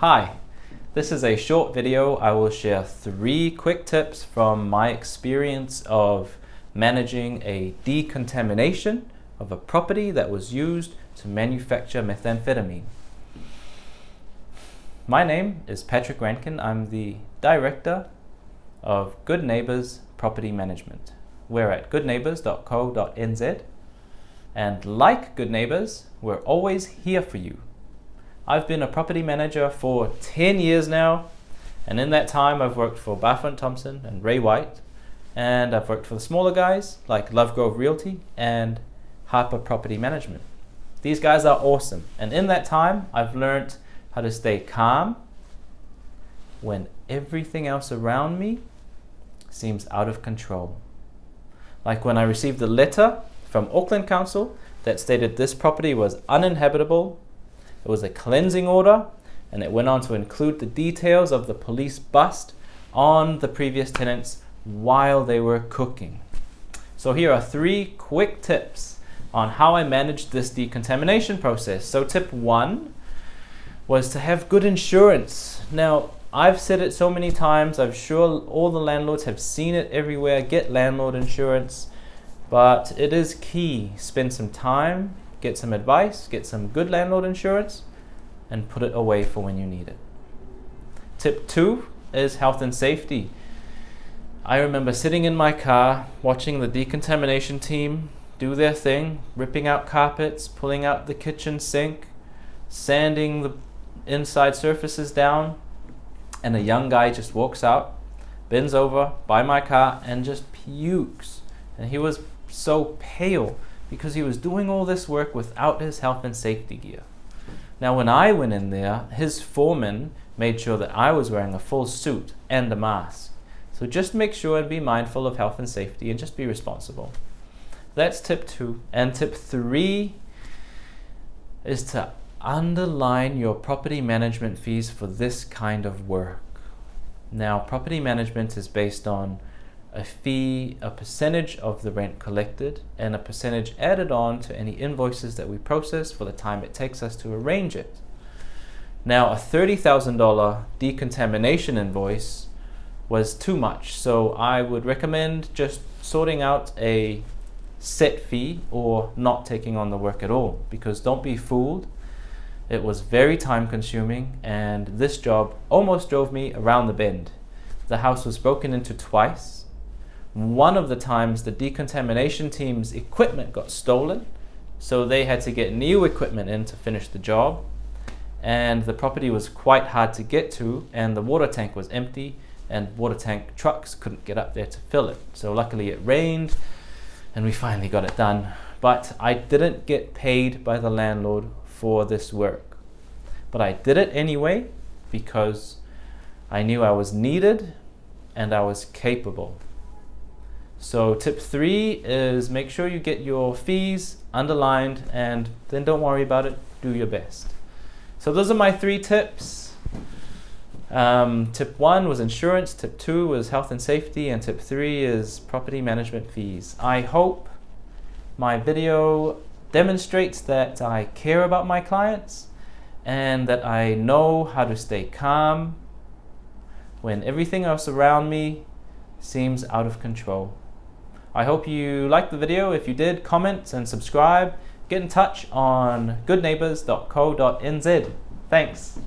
Hi, this is a short video. I will share 3 quick tips from my experience of managing a decontamination of a property that was used to manufacture methamphetamine. My name is Patrick Rankin. I'm the Director of Good Neighbors Property Management. We're at goodneighbors.co.nz, and like Good Neighbors, we're always here for you. I've been a property manager for 10 years now, and in that time I've worked for Barfoot & Thompson and Ray White, and I've worked for the smaller guys like Lovegrove Realty and Harper Property Management. These guys are awesome, and in that time I've learned how to stay calm when everything else around me seems out of control. Like when I received a letter from Auckland Council that stated this property was uninhabitable. It was a cleansing order, and it went on to include the details of the police bust on the previous tenants while they were cooking. So here are 3 quick tips on how I managed this decontamination process. So tip 1 was to have good insurance. Now, I've said it so many times, I'm sure all the landlords have seen it everywhere, get landlord insurance, but it is key. Spend some time, get some advice, get some good landlord insurance, and put it away for when you need it. Tip 2 is health and safety. I remember sitting in my car, watching the decontamination team do their thing, ripping out carpets, pulling out the kitchen sink, sanding the inside surfaces down, and a young guy just walks out, bends over by my car, and just pukes. And he was so pale because he was doing all this work without his health and safety gear. Now when I went in there, his foreman made sure that I was wearing a full suit and a mask. So just make sure and be mindful of health and safety and just be responsible. That's tip 2. And tip 3 is to underline your property management fees for this kind of work. Now, property management is based on a fee, a percentage of the rent collected, and a percentage added on to any invoices that we process for the time it takes us to arrange it. Now, a $30,000 decontamination invoice was too much, so I would recommend just sorting out a set fee or not taking on the work at all, because don't be fooled. It was very time consuming, and this job almost drove me around the bend. The house was broken into twice. One of the times the decontamination team's equipment got stolen, so they had to get new equipment in to finish the job. And the property was quite hard to get to, and the water tank was empty, and water tank trucks couldn't get up there to fill it. So luckily it rained, and we finally got it done. But I didn't get paid by the landlord for this work. But I did it anyway because I knew I was needed and I was capable. So tip 3 is make sure you get your fees underlined, and then don't worry about it, do your best. So those are my 3 tips. Tip 1 was insurance, tip 2 was health and safety, and tip 3 is property management fees. I hope my video demonstrates that I care about my clients and that I know how to stay calm when everything else around me seems out of control. I hope you liked the video. If you did, comment and subscribe. Get in touch on goodneighbors.co.nz. Thanks.